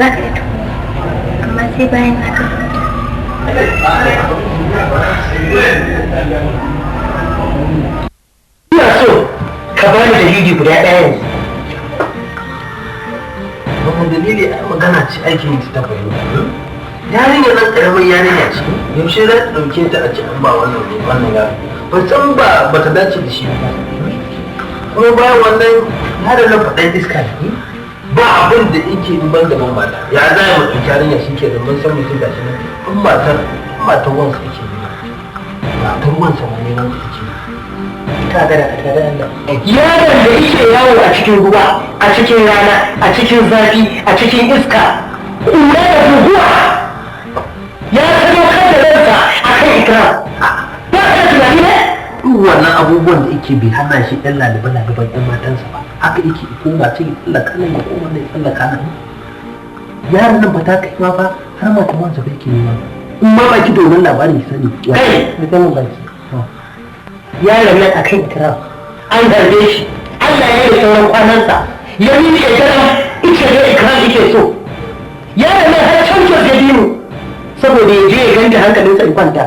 za ka yi amma sai bayan haka ina so ka bani dalili guda ɗaya yanzu. Babban dalili a magana ce aikin ta fahimta. Yarinya nan ƙaramin yarinya ce, yaushe za ta ɗauke ta a ci an ba wannan yaro. Ba san ba ta dace da shi ba. Kuma bayan wannan yaron nan faɗan iska ne. Ba abin da yake in ban da ban mata. Ya za mu ɗauki yarinya shi ke da mun san mutum da shi nan. In matar wansa yake ne. Matar wansa ne nan yake ne. Ka ga da yaron da yake yawo a cikin ruwa, a cikin rana, a cikin zafi, a cikin iska, ƙura da guguwa ya sadaukar da ransa a kan ikram. Ba ka tunani ne? Duk wannan abubuwan da yake bai hana shi ɗan laliban ɗan matansa ba. Haka yake koma ce ya tsallaka nan ya koma nan ya tsallaka nan. Yaron nan ba ta kai ma fa har mata wansa bai ke nema. In ma baki domin labarin ki sani. Kai, da zama baki. Yaron nan a kan ikram an garbe shi, Allah ya yi sauran kwanansa, ya yi shekaran ita da ikram ike so. Yaron nan har can kyau da biyu saboda ya je ya ganta hankalinsa in kwanta,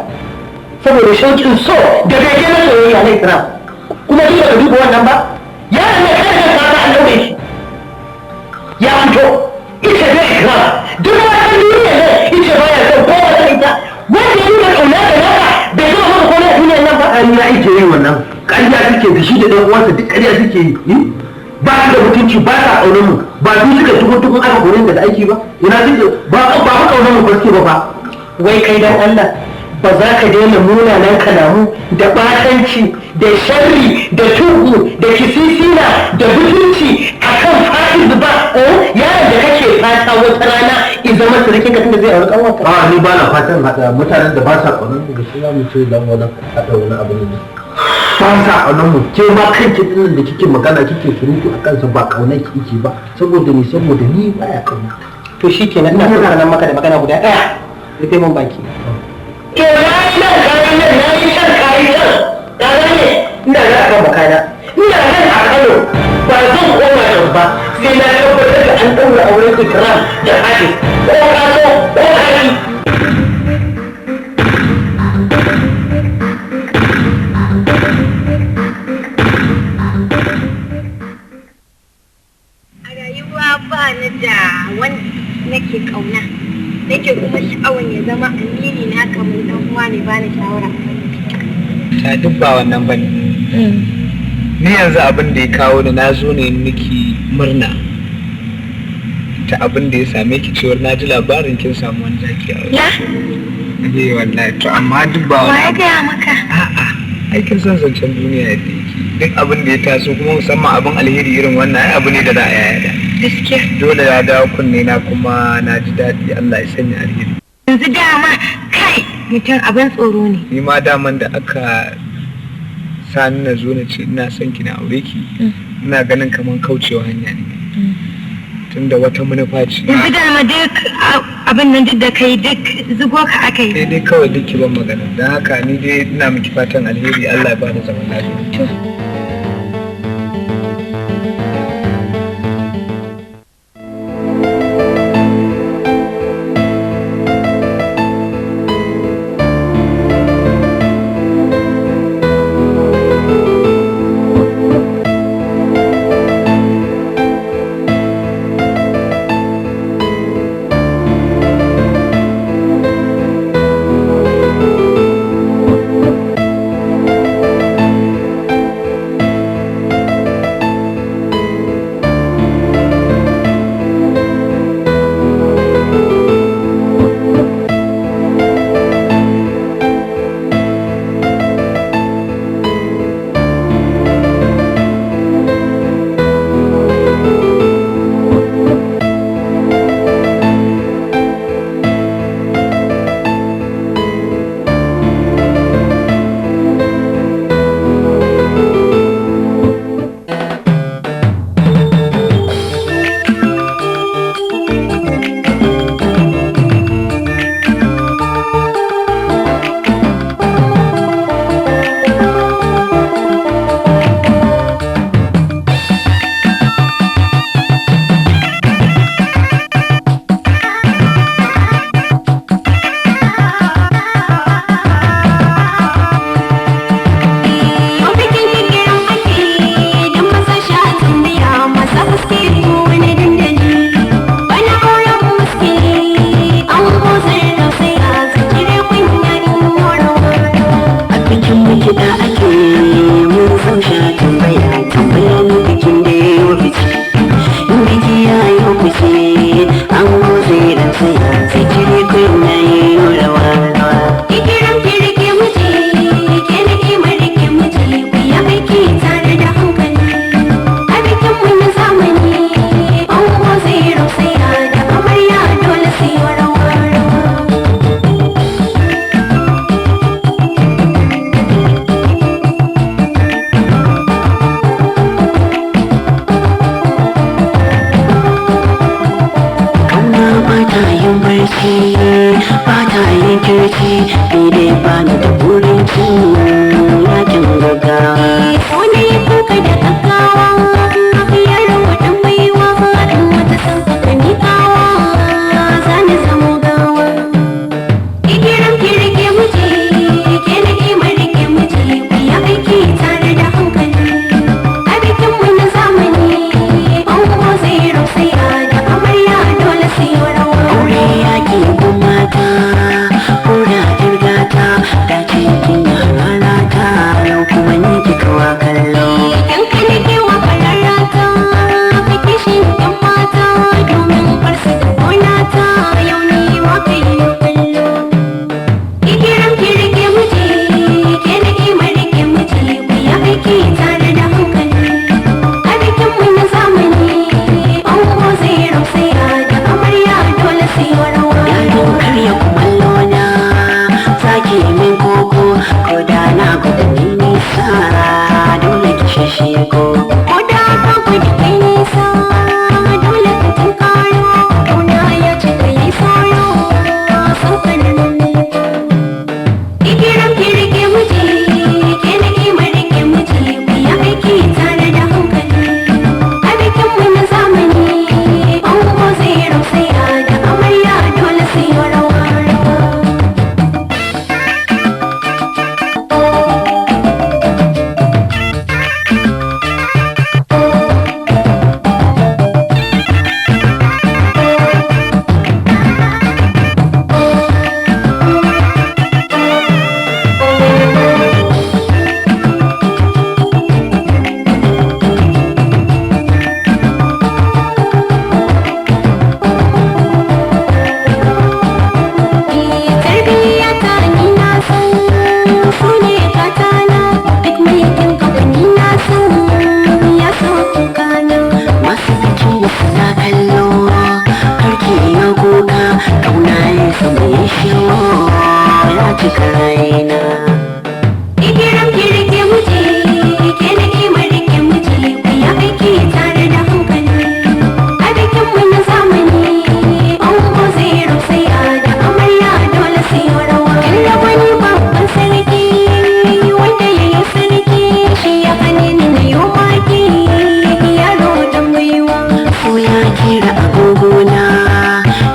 saboda shauƙin so da bai gina soyayya na ikram. Kuma duk da duba wannan ba, yaron nan kada ka fara an daure shi. Ya fito, ita da ikram, duk wata duniya ne ita baya son kowace ita, wanda ya nuna ƙauna da naka bai zama maka kone a duniyar nan ba. An ya ake yin wannan ƙarya suke da shi da ɗan uwansa duk ƙarya suke yi. Ba su da mutunci ba sa ƙaunar mu ba su suka tukun aka kore da aiki ba. Ina suke ba ƙaunar mu ba suke ba fa. Wai kai dan Allah ba za ka daina munanan kalamu da batanci da sharri da tugu da kisisina da butunci akan fa'iz ba yaron da kake fata wata rana in zama surukin ka tunda zai aure kanwata. A ni ba na fatan haɗa mutanen da ba sa ƙaunar mu da shi za mu ce dan wani haɗa wani abu ne. Ba sa ƙaunar mu ke ma kanki ɗin da kike magana kike surutu a kansa ba ƙaunar ki ke ba saboda ni baya ƙaunar. To shi kenan ina so sanar maka da magana guda ɗaya rufe mun baki. To na yi nan kayan nan na yi shan kayan nan ka gane ina da akan bakana ina nan a Kano ba zan koma nan ba sai na tabbatar da an ɗaura auren ikram da hadis ko kaso ko hali. a rayuwa ba ni da wanda nake ƙauna nake kuma sha'awar ya zama amini na kamar dan uwa ne ba ni shawara. Ta duk ba wannan bane. Ni yanzu abin da ya kawo ni na zo ne miki murna ta abin da ya same ki cewar na ji labarin kin samu wani zaki a wuri. Ya? Wallahi to amma duk ba Wa ya wannan. gaya maka? A'a, aikin son zancen duniya yadda yake. Duk abin da ya taso kuma musamman abin alheri irin wannan ai abu ne da za a yaya. Gaskiya. Dole ya dawo kunne na kuma na ji daɗi Allah ya sanya alheri. Yanzu dama kai mutum abin tsoro ne. Ni ma daman da aka sani na zo na ce ina son ki na aure ki ina ganin kamar kaucewa hanya ne. Tunda wata manufa ce. Yanzu dama duk abin nan duk da kai duk zugo ka aka yi. Dai kawai duk ki ban magana don haka ni dai ina miki fatan alheri Allah ya bani zaman lafiya. ta yin barci ba ta yin kirki daidai ba ni da burin cin yakin gaggawa wani kuka da gaggawa yaro wadan baiwa in wata san ka miƙawa za ni zamo gawa igiran kirke muje ke na kimar rike muje ya aiki tare da hankali a bikinmu na zamani bango zai rausaya da amarya dole sai rawa aure yaƙi gumata kura jirgata da cikin rana ta yau kuma ni kikawa kallo yanka ne kewa kararrata ka kishin yan mata domin farsa da gonata yau ni wa ka yi kallo igiran kirke muje ke na kimar rike muje ya aiki tare da hankali a bikinmu na zamani bango zai rausaya da amarya dole sai rawa yaro karya kumallo na sake min koko ko da na gudu ni nisa dole ki shashe ko da ka gudu kai nisa dole ka tunkaro kauna ya ci ka yi sauro san kanin igiran kirke muje ke na kimar rike muje ya aiki tare da hankali a bikinmu na zamani bango zai rausaya da amarya dole sai rawa tarbiyyata ni na san su ne katana duk mai kin kamfani na san ya san kukana masu bikin suna kallo karki ya kuka kauna ya sama ya shiwo ya cika raina igiran kirke muje ke na kimar rike muje ya aiki tare da hankali a bikinmu na zamani bango zai rausaya da amarya dole sai rawa inda wani babban sarki wanda ya yi sarki shi ya hane ni na yi maki yaro dan baiwa so ya kira agogona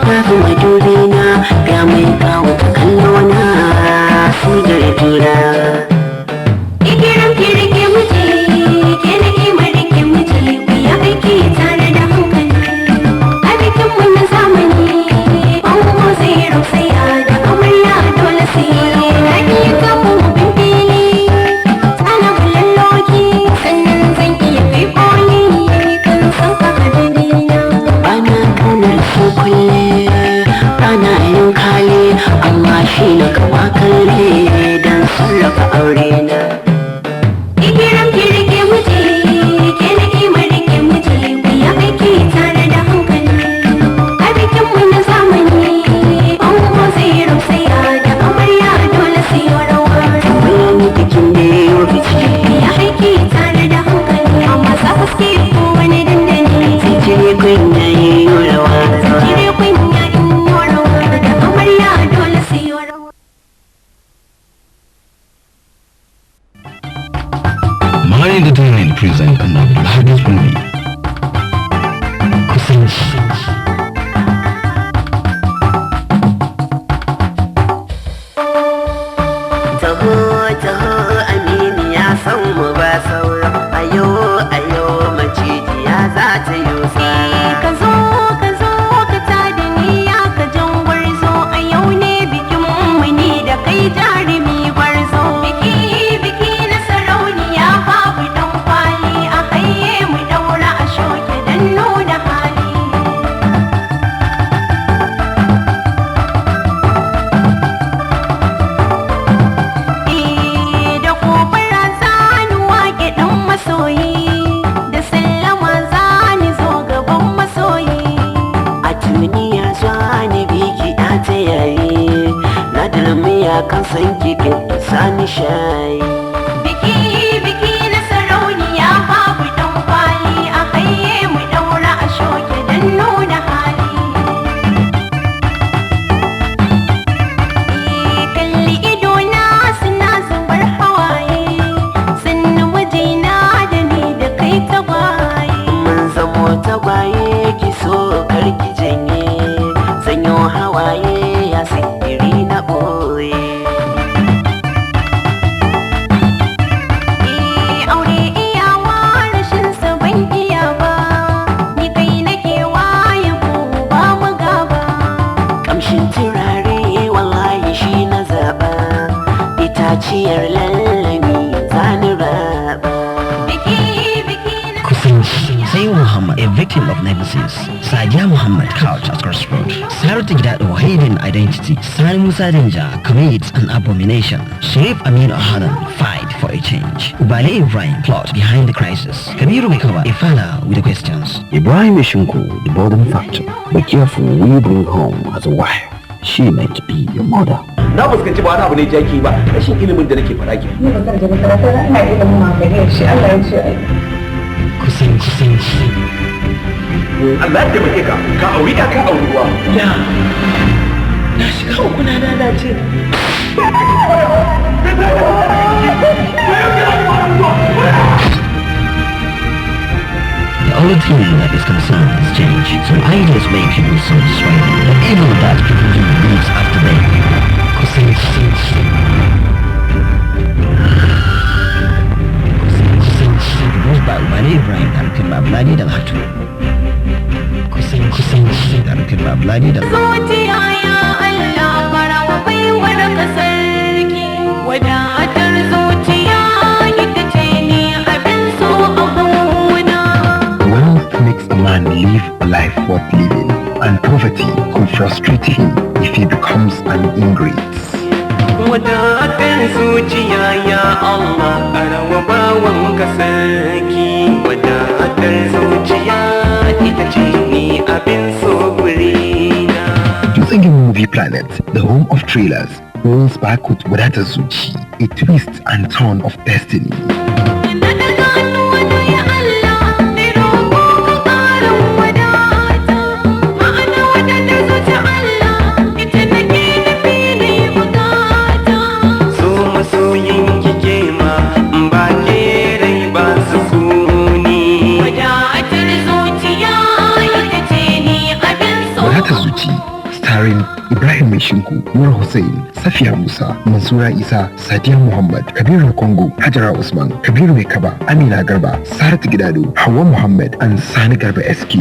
ya fi madurina ya mai kawo ta kallona su da tura igiran kirke muje ke na kimar rike muje ya aiki tare da hankali a bikinmu na zamani bango zai rausaya da amarya dole sai rage kafin bin fili tsana bulalloki sannan zan iya kai koli kan san ka hadadina bana kaunar su kulle bana yin kale amma shi na kama kalle don sarrafa aure na igiran kirke muje ke na kimar rike muje ya aiki tare da hankali a bikinmu na zamani bango zai rausaya da amarya dole sai rawa wani bikin da ya yi fice ya aiki tare da hankali amma sa haske ko wani dandali sai cire kunya ya yi rawa cire kunya in yi rawa da amarya dole sai rawa My Entertainment present another Haggis movie. Kusanci. taho taho amini ya san mu ba saura ayo ayo macijiya za ta yi ka zo ka tada niyya ka jan gwarzo a yau ne bikin mu ni da kai jarumi gwarzo biki biki na sarauniya babu dan kwali a haye mu daura a shoke dan nuna hali da kofar zani wake dan masoyi da sallama zani zo gaban masoyi a duniya zani biki a ta yayi na dalmiya kan san kikin sani shayi biki biki na sarauniya babu dan kwali a haye mu daura a shoke dan nuna hali karki janye zanyo hawaye ya sirri na boye aure iyawa rashin sa ban iya ba ni kai nake waye ko ba mu gaba kamshin turare wallahi shi na zaba itaciyar lallami zani raba Sayyid Muhammad, a victim of nemesis. Sadiya Muhammad, couch at crossroad. Saratu Gidado, hidden identity. Sani Musa Denja commits an abomination. Sharif Amin Ohadan, fight for a change. Ubale Ibrahim, plot behind the crisis. Kabiru Mikawa, a father with the questions. Ibrahim Ishunku, the boredom factor. Be careful when you bring home as a wife. She meant to be your mother. Na fuskanci ba wani abu ne jaki ba, rashin ilimin da nake faɗa ke. Ni ba zan je makaranta ba, ina ilimin magani shi Allah ya ce ai. Kusanci. Allah ya taimake ka, ka auri ka auri ruwa. Ya. Na shiga uku na lalace. The only thing that is concerned is change. Some ideas make people so dissuaded that even that people do leaves after them. Kusanci. Goes by Ubale Ibrahim directed by Vladi Dalhatu. Kusanci directed by Vladi Dalhatu. Zuciya ya Allah farawa baiwar ka sarki wadatar zuciya ita ce ni abin so a gona. Wealth makes a man live a life worth living, and poverty could frustrate him if he becomes an ingrate. Wadatar zuciya ya Allah farawa bawan ka sarki wadatar zuciya ita ce ni abin so gurina. Using Movie Planet, the home of trailers, rolls back with Wadata Zuchi, a twist and turn of destiny. Starring Ibrahim Meshinku, Nur Hussein, Safiya Musa, Mansura Isa, Sadiya Muhammad, Kabiru Kongo, Hajara Usman, Kabiru Mekaba, Amina Garba, Saratu Gidado, Hawa Muhammad, and Sani Garba SQ.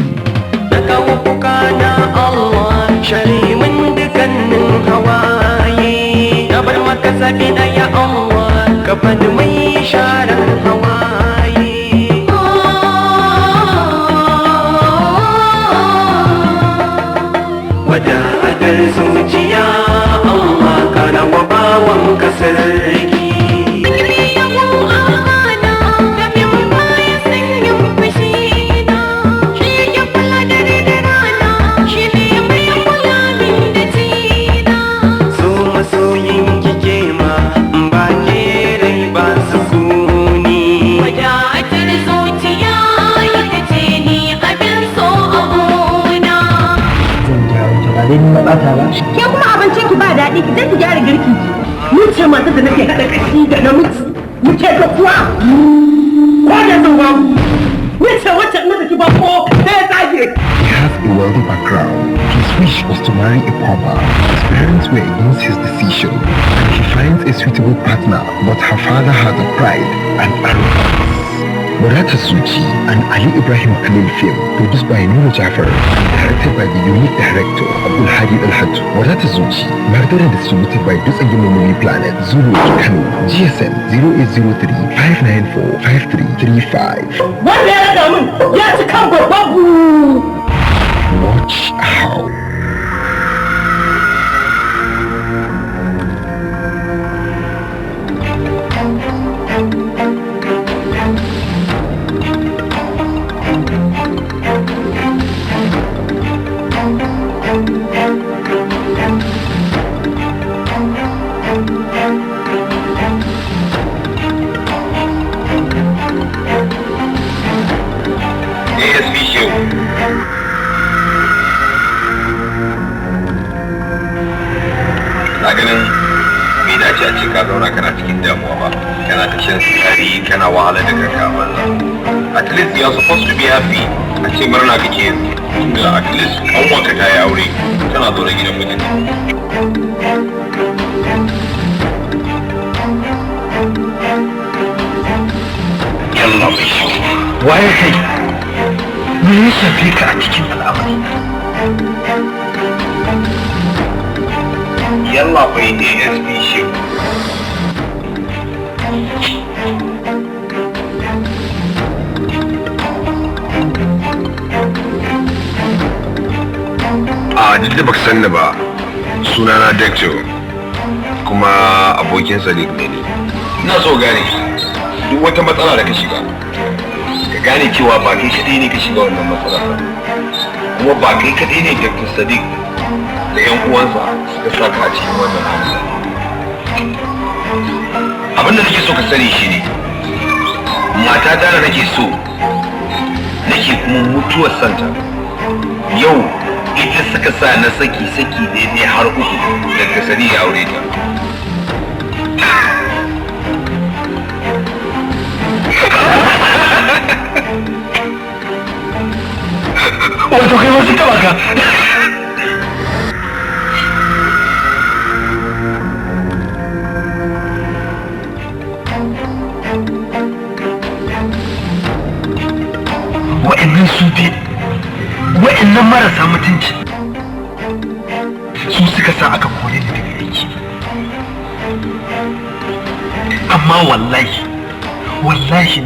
Wadatar zuciya Allah kana wa bawan ka sarki. Ke kuma abincin ki ba daɗi ki zai ki gyara girki ki. Ni ce matar da nake haɗa kashi da namiji. Ni ce ka kuwa. Ko da zuwa. Ni ce wacce na ki ba ko sai ya tsage. He has a wealthy background. His wish was to marry a pauper. His parents were against his decision, and he finds a suitable partner, but her father has a pride and arrogance. Wadata Zuchi, an Ali Ibrahim Khalil film produced by Nuru Jafar and directed by the unique director Abdul Hadi Al-Hajj. Wadata Zuchi, marketed and distributed by Dusagimo Movie Planet, Zulu, Kano, GSM 0803 594 5335. Wanda ya rada min ya ci kan babu. Watch out. na ganin bai dace a ce ka zauna kana cikin damuwa ba kana ta shan sigari kana wahala da kanka banza at least you are supposed to be happy. A ce murna kake yanzu. Tunda at least an wanka ta yi aure tana zo da gidan mijinta. Yalla bai shi. Waye kai? Me ya shafe ka a cikin al'amari? Yalla bai ASP shi. Duk da baka sanni ba, sunana Dekto kuma abokin Sadiq ne. Ina so gane duk wata matsala da ka shiga. Ka gane cewa ba kai kaɗai ne ka shiga wannan matsala ba. Kuma ba kai kaɗai ne Dr. Sadiq da 'yan uwansa suka saka a cikin wannan matsala. Abin da nake so ka sani shi ne, matata da nake so, nake kuma mutuwar santa. Yau ita suka sa na saki daidai har 3 daga Sadiq ya aure ta. Wato kai wasu taba ka. Wa'annan su bi, wa'annan marasa mutunci su suka sa aka kore ni daga aiki. Amma wallahi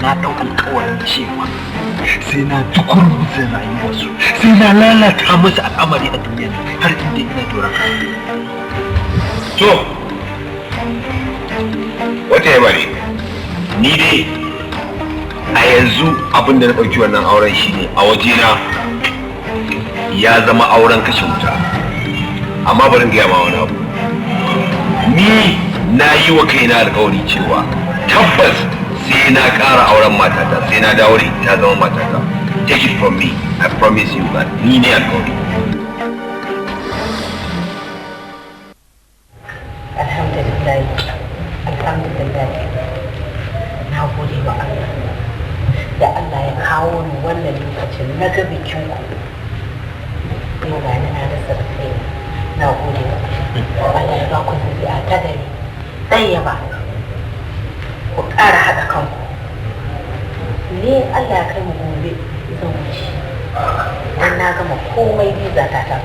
na ɗau alƙawarin cewa sai na dukurmusa rayuwarsu, sai na lalata musu al'amari a duniya har inda ina doron. To, wata yaba ne, ni dai a yanzu abin da na ɗauki wannan auren shi ne a wajena ya zama auren kashe wuta. Amma bari gaya ma wani abu, ni na yi wa kaina alƙawari cewa tabbas sai na ƙara auren matata, sai na dawo da ita zama matata. Take it from me, I promise you that ni ne alƙawari. Alhamdulillah, na gode wa Allah da Allah ya kawo ni wannan lokacin na ga bikin ku. Yau ga na rasa kai, na gode wa Allah ya ba ku zuri'a ta gari, ɗaya ba. Ku ƙara haɗa kanku. Ni Allah ya kai mu gobe zan wuce. Dan na gama komai biza ta ta.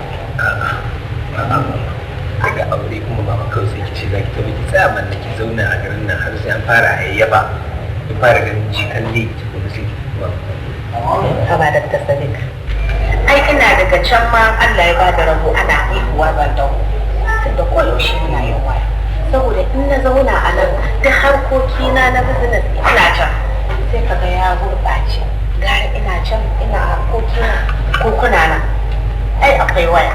Daga aure kuma ba kawai sai ki ce za ki tafi ki tsaya man da ki zauna a garin nan har sai an fara hayyaba, ki fara ganin jikan ne ki kuma sai ki kuma. Haba da ta Sadiq. Ai ina daga can ma Allah ya ba da rabo ana haihuwa ban dawo. Tunda koyaushe muna yin waya. Saboda in na zauna a nan duk harkokina na business ina can sai kaga ya gurɓace. Gara ina can ina harkokina ko kuna nan. Ai akwai waya.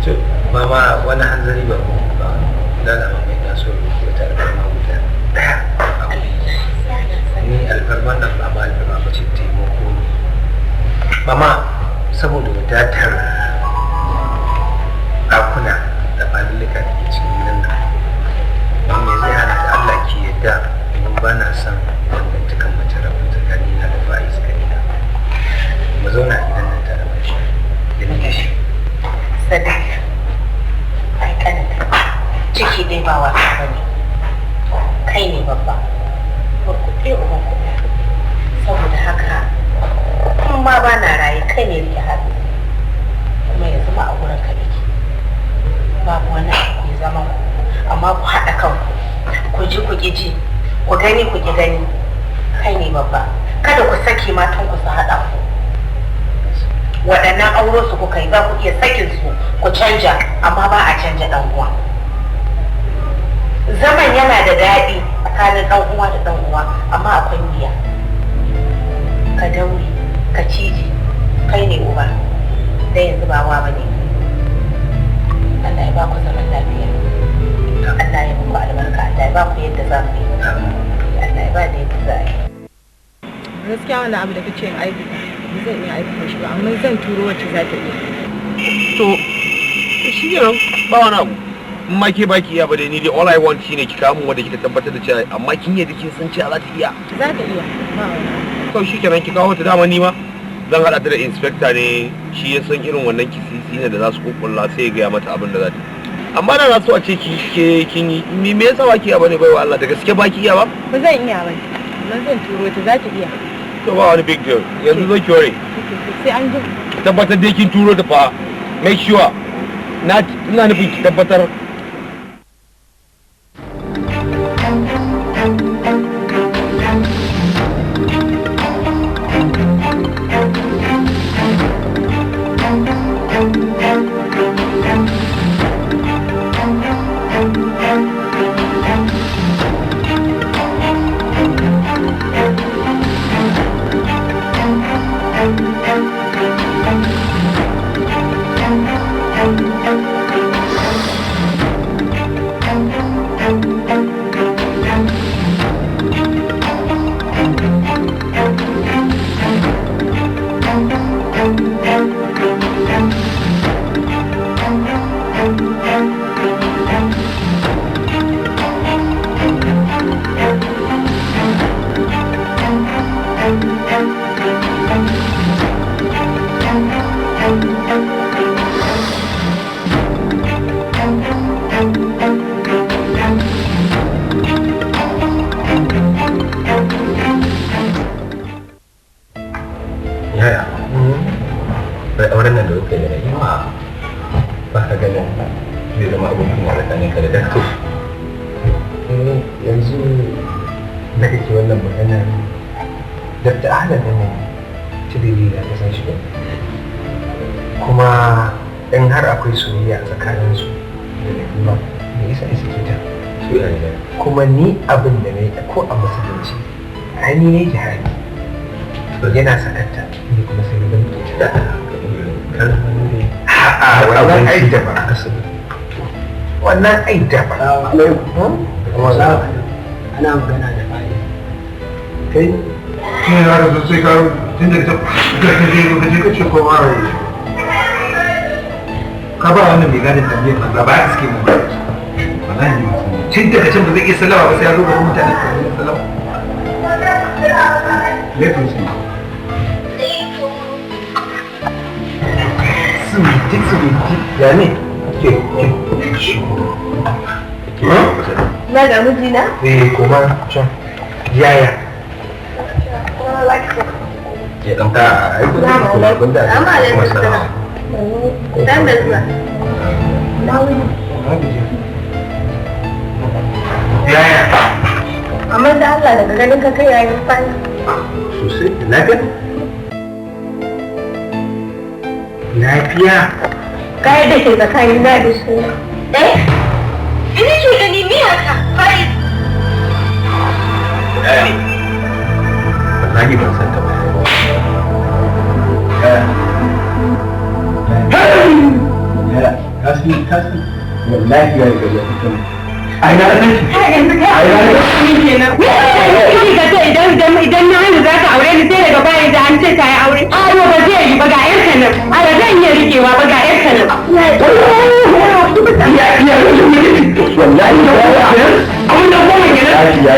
To, mama wani hanzari ba lalama mai taso da ta alfarma guda ɗaya. Ni alfarman nan ba ma alfarma ba ce taimako ne. Mama, saboda wadatar ɗakuna da falillika da ke cikin gidan nan, ba me zai hana da Allah ki yadda idan ba na son dangantakan mace rabin tsakanina da Faiz kanina. Mu zauna a gidan nan tare da shi, da ni da shi. Sadiq, ai kanata ciki dai ba wasa ba ne, kai ne babba, kurkuɗe uban kuɗa. Saboda haka in ma ba na raye kai ne rike haɗu, kuma ya zama a wurin ka yake. Babu wani abu ya zama ku, amma ku haɗa kanku, ku ji ku ƙi ji, ku gani ku ƙi gani, kai ne babba. Kada ku saki matan ku su haɗa ku. Waɗannan auro su kuka yi za ku iya sakin su ku canja, amma ba a canja ɗan uwa. Zaman yana da daɗi tsakanin ɗan uwa da ɗan uwa, amma akwai wuya. Ka daure, ka cije, kai ne uba, da yanzu ba wa bane. Allah ya ba ku zaman lafiya. Allah ya muku albarka, Allah ya ba ku yadda za ku yi. Allah ya ba da yadda za a yi. Gaskiya wani abu da kace yin aiki zan iya aiki shi ba, amma zan turo wacce za ta iya. To shi ne ba wani abu. in ma ke baki iya ba dai ni dai all I want shine ki kawo mun wanda kika tabbatar da cewa amma kin yi kin san cewa za ta iya. Za ta iya. Ba wani. To shikenan ki kawo ta dama ni ma zan haɗa ta da inspector ne shi ya san irin wannan kisisi ne da za su kukkulla sai ya gaya mata abin da za ta yi. Amma da na so a ce kin yi me yasa baki iya bane baiwa Allah da gaske baki iya ba? Ba zan iya ba. Nan zan turo ta za ta iya. To ba wani big deal yanzu zo ki ware. Sai an ji. Tabbatar dai kin turo ta fa make sure ina nufin ki tabbatar. Kuma in har akwai soyayya tsakanin su da kuma me yasa isa ke ta soyayya kuma ni abin da nayi ko a musulunci ai ni ne jihadi to yana sakatta ni kuma sai da muke da kalmomi wannan ai da ba wannan ai da ba ana magana da bai kai ne ya rasu sai ka tunda ta je ka ce ko ma ka ba wannan mai gadin tambayar banza ba ya suke mun ba wallahi ne tun daga can ba zai iya sallama ba sai ya zo ga mutane ka yi sallama laifin su su ya ne ke na da mijina? Kuma can yaya ya ɗanta a aiki da kuma abinda a kuma sana'a Dan da zuwa. Yaya? Amma da Allah daga ganin ka kai yayin fani. Sosai, lafiya? Lafiya? Kai da ke tsakanin na da shi. Ina ce gani miya ka fari. Wallahi ban san ta ba. kasi wallahi ya riga ya fito ai na san shi yanzu kai ai na san shi kenan kai ka ce idan na hannu za ka aure ni sai daga baya da an ce ta yi aure a ba zai yi ba ga yarka nan a ba zan iya rikewa ba ga yarka nan wallahi abin da kuma gina ya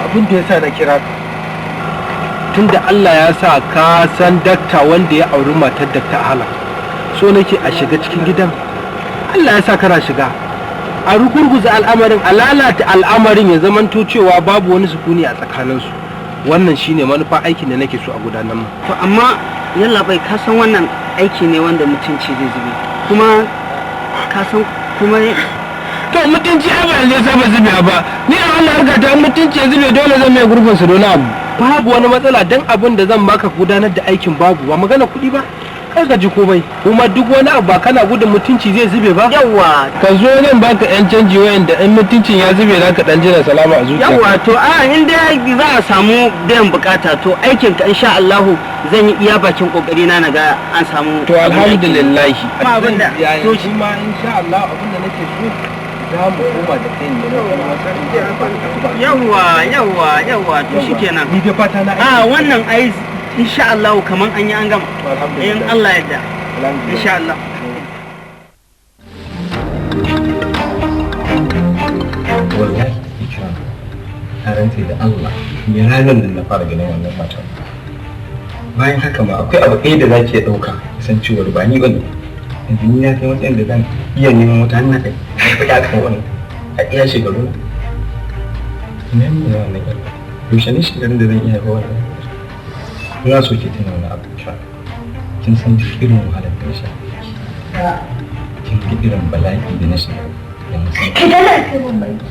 abin da ya sa na kira ka tunda Allah ya sa ka san dakta wanda ya auri matar dakta Ahala so nake a shiga cikin gidan Allah ya sa kana shiga a rugurguza al'amarin a lalata al'amarin ya zamanto cewa babu wani sukuni a tsakaninsu wannan shine manufa aikin da nake so a gudanar mu to amma yalla bai ka san wannan aiki ne wanda mutunci zai zube kuma ka san kuma to mutunci ai ba zai saba zube ba ni a wannan harka ta mutunci ya zube dole zan mai gurbin su don abu babu wani matsala dan abin da zan baka gudanar da aikin babu ba magana kuɗi ba kai ka ji komai kuma duk wani abu ba kana gudun mutunci zai zube ba yawa ka zo zan baka yan canji wayanda in mutuncin ya zube zaka dan jira salama a zuciya yawa to a in dai za a samu biyan bukata to aikin ka insha Allah zan yi iya bakin kokari na naga an samu to alhamdulillah ma abin da to shi ma insha Allah abin da nake so za mu koma da kai ne yawa to shikenan ni dai fata na a wannan ai insha Allah kaman an yi an gama in Allah ya yarda insha Allah wallahi ikram a rantse da Allah ya ranar da na fara ganin wannan matan bayan haka ma akwai abu ɗaya da za ki ɗauka san cewar ba ni ba ne yanzu ni na kai matsayin da zan iya neman wata hannun kai a kuɗa kan wani a iya shekaru na ne da wannan ƙarfi yaushe ne shekarun da zan iya haifa wannan ina so ki tuna wani abu kin san irin wahalar da na sha kin ga irin bala'i da na shiga da musamman ka dala kai mun baki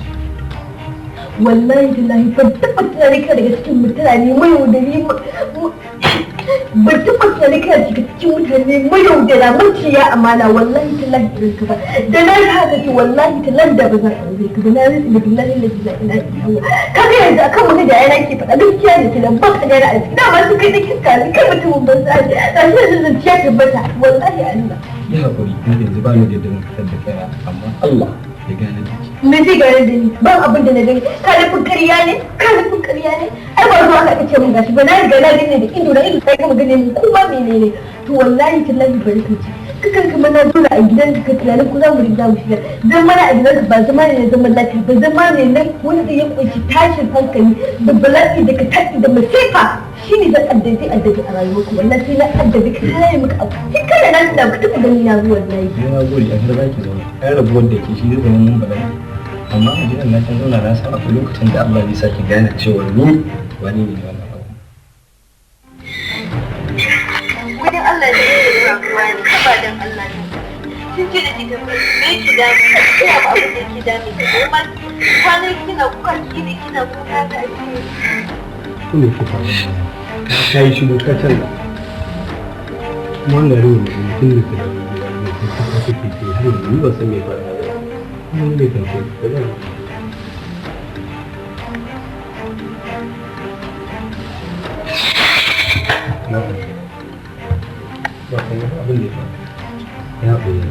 wallahi billahi ban taɓa tunani ka daga cikin mutane mayaudari ban taɓa tunani ka daga cikin mutane mayaudara maciya amana wallahi tallahi irin ka ba da na yi haka ce wallahi tallahi da ba za a aure ka ba na rinsu da billahi na jiza ina hawa kaga yanzu akan wani da yana ke faɗa gaskiya ne kidan ba ka gana a ciki dama su kai da kiska ne kai mutumin ban sa ne na shi da zanciya tabbata wallahi Allah ya haƙuri yanzu ba ni da yadda zan fitar da kaina amma Allah ya gane da ke me zai gane da ni ba abin da na gani ka nufin ƙarya ne ka nufin ƙarya ne ai ba zuwa ka ce mun gashi ba na riga na gane da ido na ido sai kuma gane mun kuma menene to wallahi tallahi bari ka ci kakan kamar na zo a gidan ka tunanin ko za mu riga mu shiga dan mana a gidan ka ba zama ne na zaman lafiya ba zama ne na wanda ya kunshi tashin hankali da bala'i da ka tafi da masifa shine zan addabi a rayuwarku wallahi sai na addabi ka kare maka abu sai kada na tuna ka taɓa gani na zuwa wallahi na gode a har zaki zauna ai rabuwar da ke shi zai zama mun bala'i amma a gidan na can zauna na san akwai lokacin da Allah zai saki gane cewa ni wani ne wannan abu wajen Allah ne ya yi rabuwa ne ba dan Allah ne kin ce da kika me ki da ni sai ba abin da ki da ni kuma kwanan kina kuka kina kuka da ake ne ke faru ka yi shigo ka canza wannan ruwan da mutum da ke da kuka suke ke har da ni ba san me faru ba ne kan ce ba zan na ba kan abin da ya faru ya ɓoye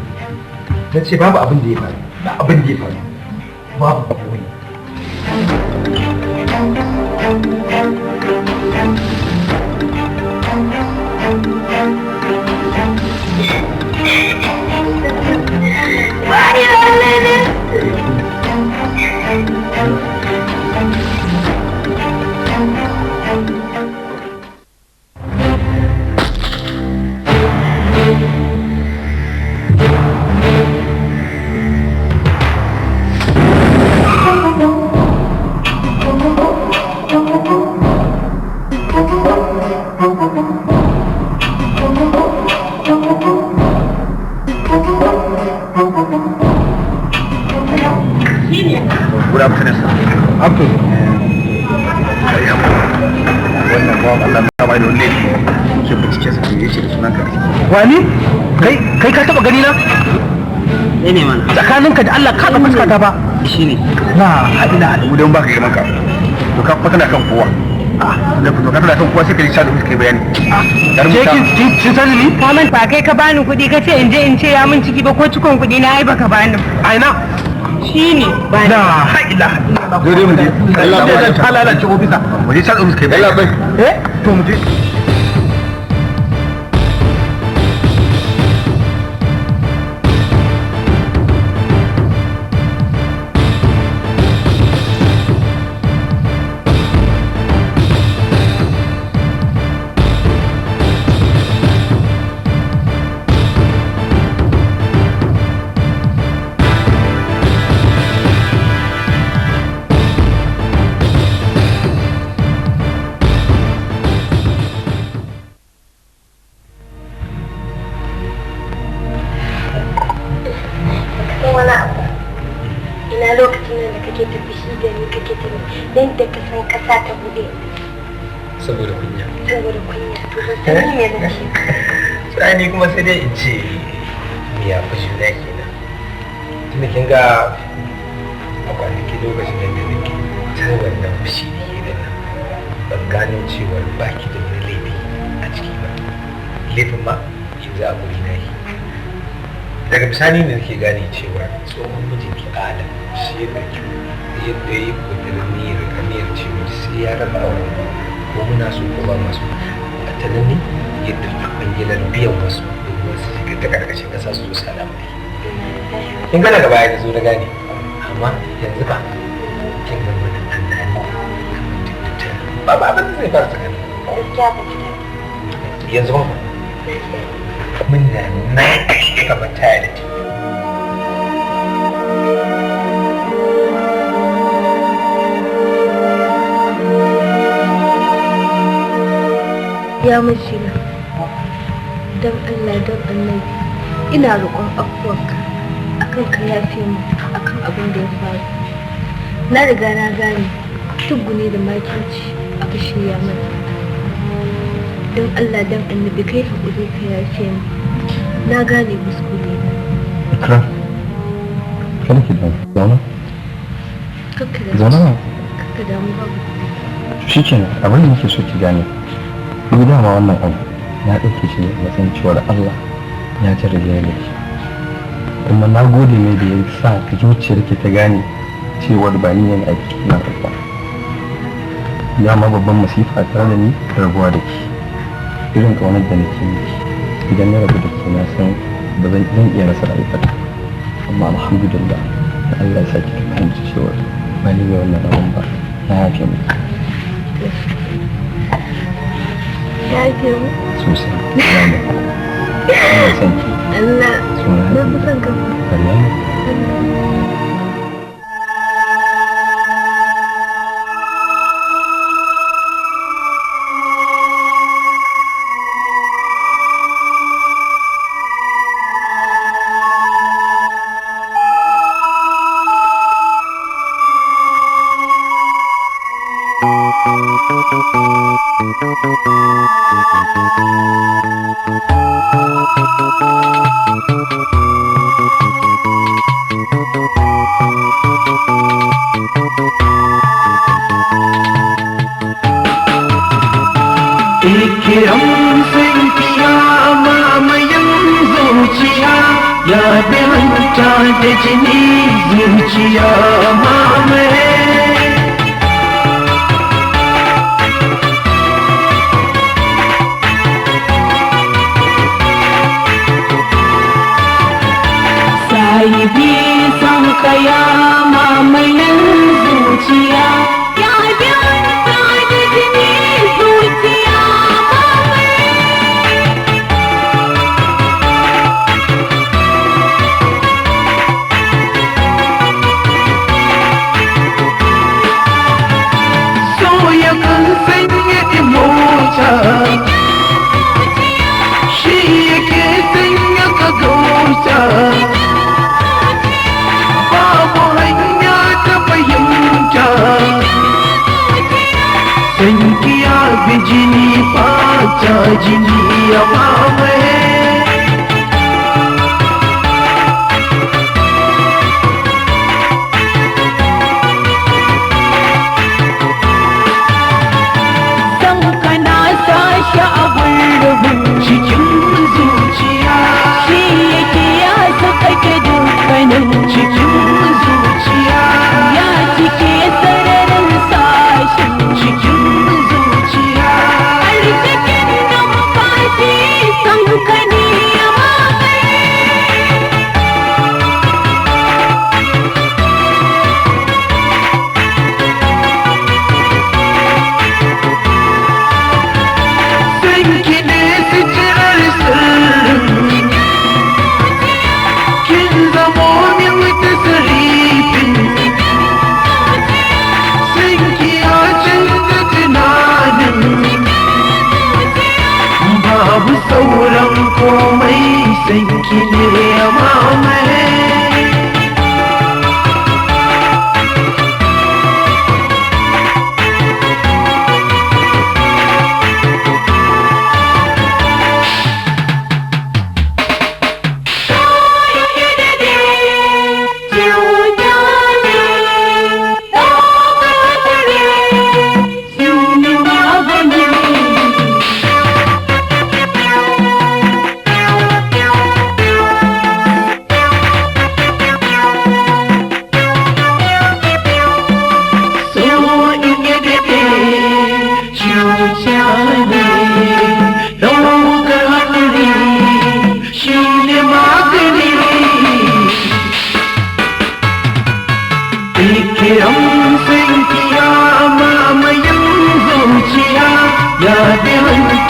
na ce babu abin da ya faru ba abin da ya faru babu abubuwa wani kai ka taba gani na ne mana tsakaninka da Allah ka fuska ta ba shine na hadina mu don baka girman ka to ka fa kana kan kowa da ku ka kana kan kowa sai ka ji sha da kai bayani kin sani ni ka manta kai ka bani kuɗi ka ce in je in ce ya min ciki ba ko cikon kuɗi na ai baka bani aina shine ba la haila zo dai mu je Allah ya ta lalace ofisa mu je sha da kai bayani to mu je sa ta buɗe saboda kunya saboda kunya to ba san me zan ce tsani kuma sai dai in ce miya fushi na kenan tunda kin ga a kwanaki lokacin da nake ta wannan fushi da ke da nan ban gano cewa ba ki da wani laifi a ciki ba laifin ma yanzu a guri na yi daga bisani ne nake gane cewa tsohon mijinki adam shi ya ɗauki yadda ya yi ƙudurin niyyar cewa sai ya raba auren ko muna so ko ba masu a tanani yadda a kwangilar biyan wasu domin su shiga ta ƙarƙashin ƙasa su zo salamu kin gana gaba ya zo na gane amma yanzu ba kin ga wani annani ba abin da zai fara tsakani yanzu ba mun na a cikin gaban tayar da ya mashina don Allah don annabi ina roƙon afuwarka akan ka yafe mu akan abin da ya faru na riga na gane tuguni da makinci aka shirya mana don Allah don annabi kai haƙuri ka yafe mu na gane kuskure Ikra, kada ki damu, zauna. Zauna. Kakka damu babu. Shi kenan, abin da nake so ki gane. Ni dama wannan abu na ɗauke shi ne matsayin cewar Allah ya jarrabe ni. Kuma na gode mai da ya sa zuciyar ki ta gane cewar ba ni ne aiki na ba. Dama babban masifa tare da ni rabuwa da ki. Irin ƙaunar da nake miki. Idan na rabu da ke na san ba zan iya rasa rayuwata. Amma alhamdulillah da Allah ya saki ka fahimci cewar ba ni ne wannan rabon ba. Na yafe miki. Ya ke mu? Sosai. Ina son ki. Allah. Na fi son ka. Wallahi. Cikin numfashi san kai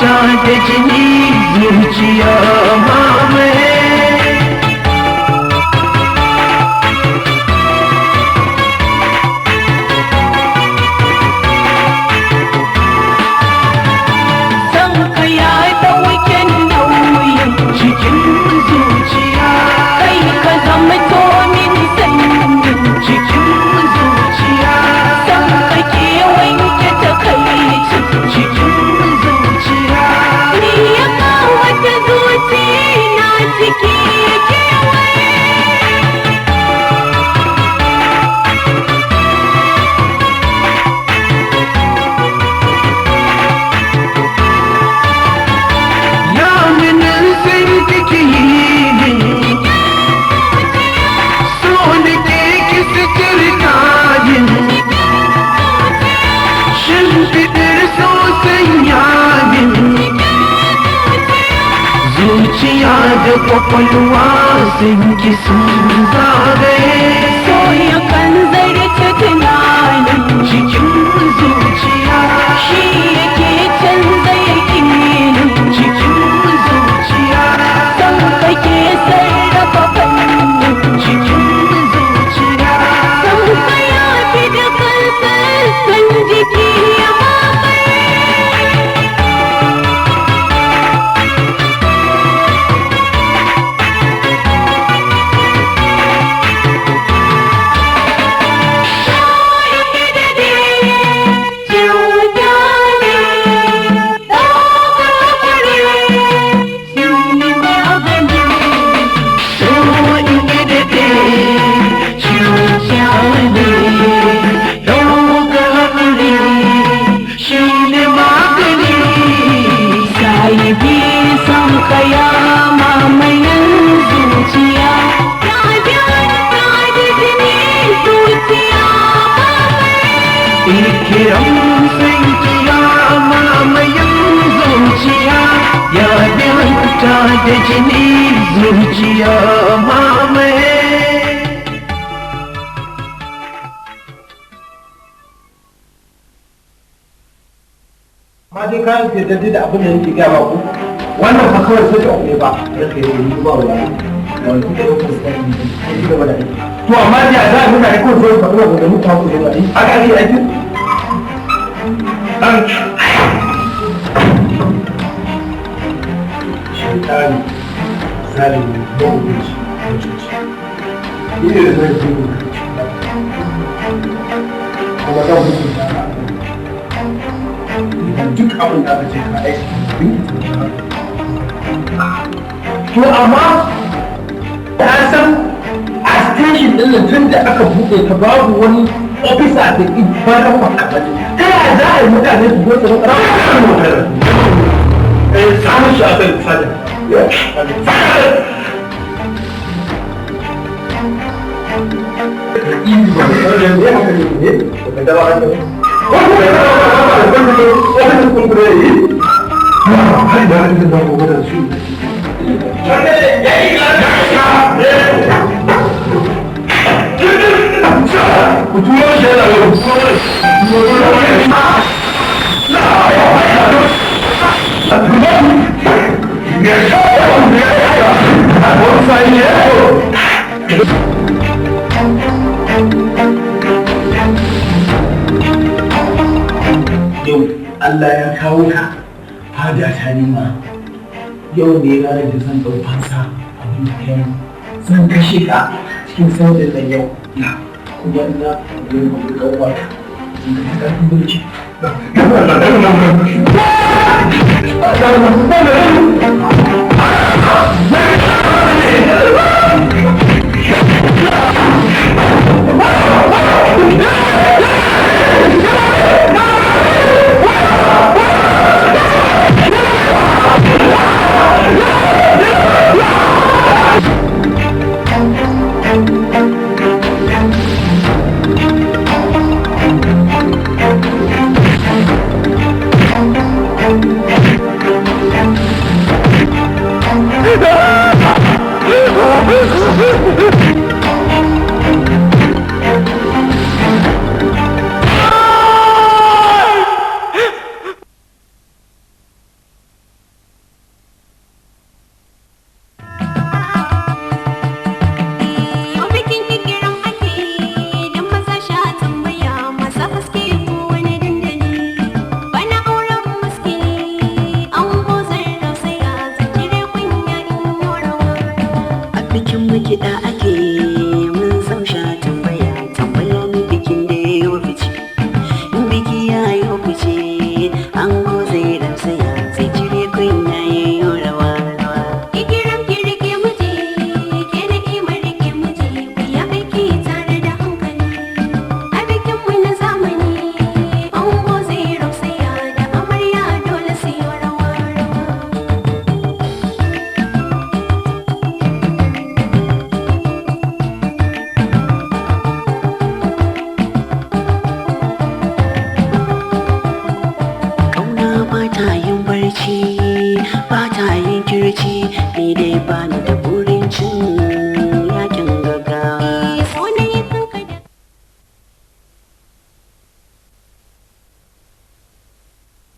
ta da jini zuciya mamaye. San ka ya ɗauke nauyin cikin zuciya, kai ka zama tomin sanyin cikin zuciya, san ka ke wanke takaicin cikin zuciya, ni ya kawata zuciya ciki kewaye. Ya minin san kike yi min, so nake ki sitirta min, shimfiɗar so sanya min, zuciya da kwakwalwa sun ki sun zagaye. So ya kan zarce tunanin cikin zuciya, shi yake canza yakinin cikin zuciya, san kake sarrafa fannin cikin zuciya, san ka ya fi da kansa san jiki ya mamaye. Da jini zuciya mamaye. Ma dai kayan ke daidai da abin da yake gaya ba ku wannan fa kawai sai da aure ba ya kai yi ba wa wani kuka yi kuma sai yi gaba da aiki. To amma da za a mutane kawai sai ba kuma da mutu haku da aiki haka ake aiki. Shekari zalimi mabukunci mutunci ni ne da zai fi mutunci kuma zan mutunta ka idan duk abin da aka ce ka aiki to amma ta san a station din nan tun da aka buɗe ta babu wani ofisa da ibaran makamani ta yaya za a yi mutane su zo su rasa mutane samun shi a kan fadin Yau Allah ya kawo ka hada ta nima yau ne ranar da zan ɗau fansa abin da kai zan kashe ka cikin saurin nan yau kuma ina yin abu kawai in ka ta ƙarfin mulki ta yin barci